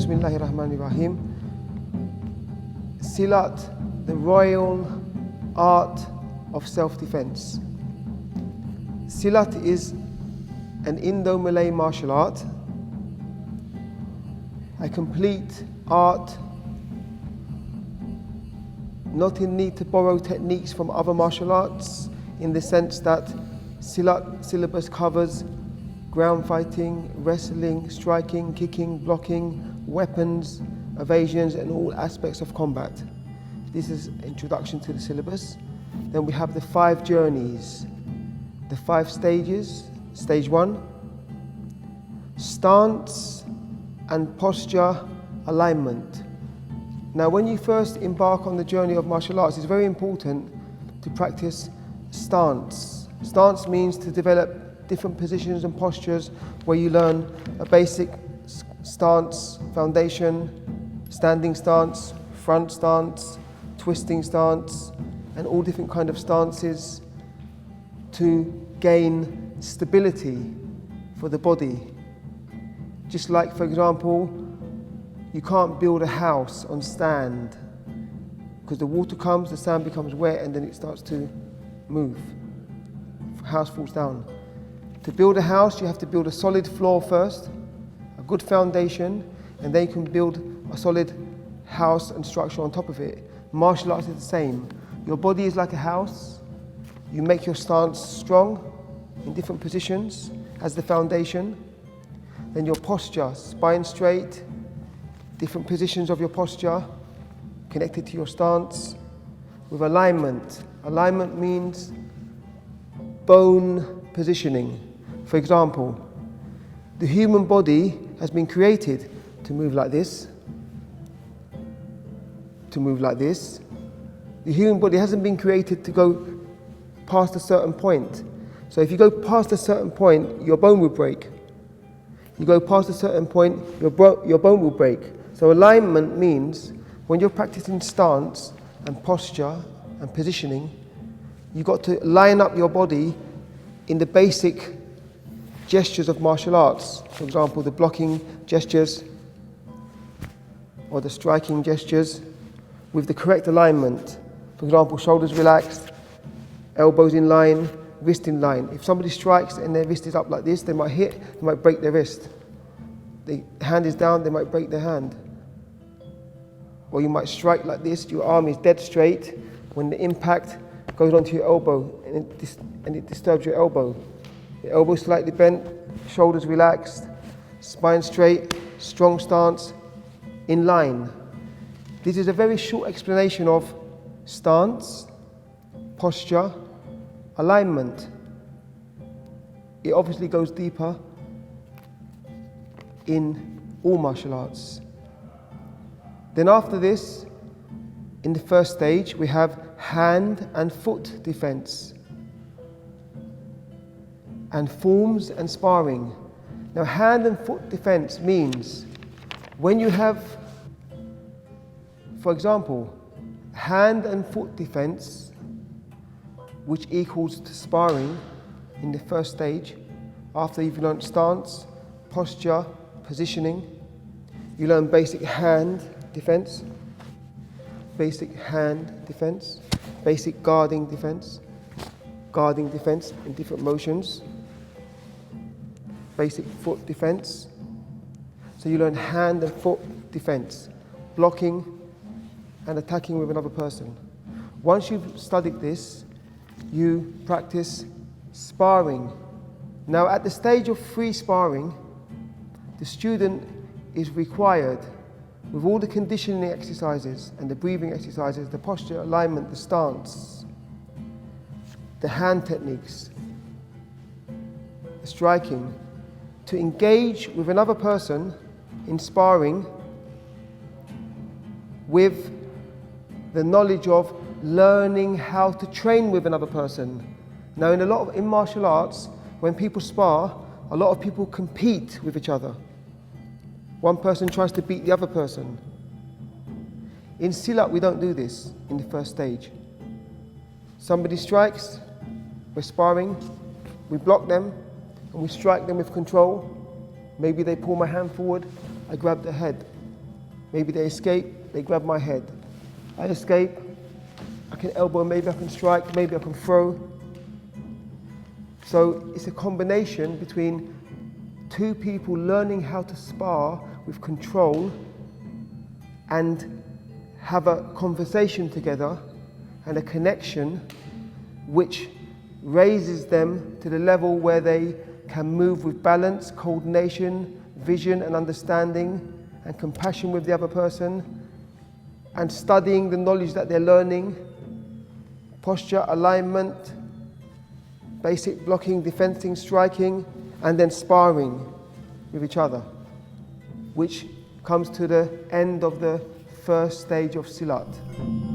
Bismillahirrahmanirrahim. Silat, the royal art of self-defense. Silat is an Indo-Malay martial art, a complete art, not in need to borrow techniques from other martial arts, in the sense that Silat syllabus covers ground fighting, wrestling, striking, kicking, blocking, weapons, evasions, and all aspects of combat. This is introduction to the syllabus. Then we have the 5 journeys, the 5 stages. Stage 1, stance and posture alignment. Now, when you first embark on the journey of martial arts, it's very important to practice stance. Stance means to develop different positions and postures where you learn a basic stance, foundation, standing stance, front stance, twisting stance, and all different kind of stances to gain stability for the body. Just like, for example, you can't build a house on sand because the water comes, the sand becomes wet, and then it starts to move. The house falls down. To build a house, you have to build a solid floor first, a good foundation, and then you can build a solid house and structure on top of it. Martial arts is the same. Your body is like a house. You make your stance strong in different positions as the foundation. Then your posture, spine straight, different positions of your posture connected to your stance. With alignment. Alignment means bone positioning. For example, the human body has been created to move like this, to move like this. The human body hasn't been created to go past a certain point. So if you go past a certain point, your bone will break. You go past a certain point, your bone will break. So alignment means when you're practicing stance and posture and positioning, you've got to line up your body in the basic gestures of martial arts. For example, the blocking gestures or the striking gestures with the correct alignment. For example, shoulders relaxed, elbows in line, wrist in line. If somebody strikes and their wrist is up like this, they might hit, they might break their wrist. The hand is down, they might break their hand. Or you might strike like this, your arm is dead straight. When the impact goes onto your elbow and it disturbs your elbow. The elbow slightly bent, shoulders relaxed, spine straight, strong stance, in line. This is a very short explanation of stance, posture, alignment. It obviously goes deeper in all martial arts. Then after this, in the first stage, we have hand and foot defense, and forms and sparring. Now, hand and foot defense means when you have, for example, hand and foot defense, which equals to sparring in the first stage, after you've learned stance, posture, positioning, you learn basic hand defense, basic hand defense, basic guarding defense in different motions, basic foot defense. So you learn hand and foot defense, blocking and attacking with another person. Once you've studied this, you practice sparring. Now, at the stage of free sparring, the student is required, with all the conditioning exercises and the breathing exercises, the posture, alignment, the stance, the hand techniques, the striking, to engage with another person in sparring with the knowledge of learning how to train with another person. Now, in martial arts, when people spar, a lot of people compete with each other. One person tries to beat the other person. In Silat, we don't do this in the first stage. Somebody strikes, we're sparring, we block them, and we strike them with control. Maybe they pull my hand forward, I grab their head. Maybe they escape, they grab my head. I escape, I can elbow, maybe I can strike, maybe I can throw. So it's a combination between two people learning how to spar with control and have a conversation together and a connection which raises them to the level where they can move with balance, coordination, vision and understanding and compassion with the other person, and studying the knowledge that they're learning, posture, alignment, basic blocking, defending, striking, and then sparring with each other, which comes to the end of the first stage of Silat.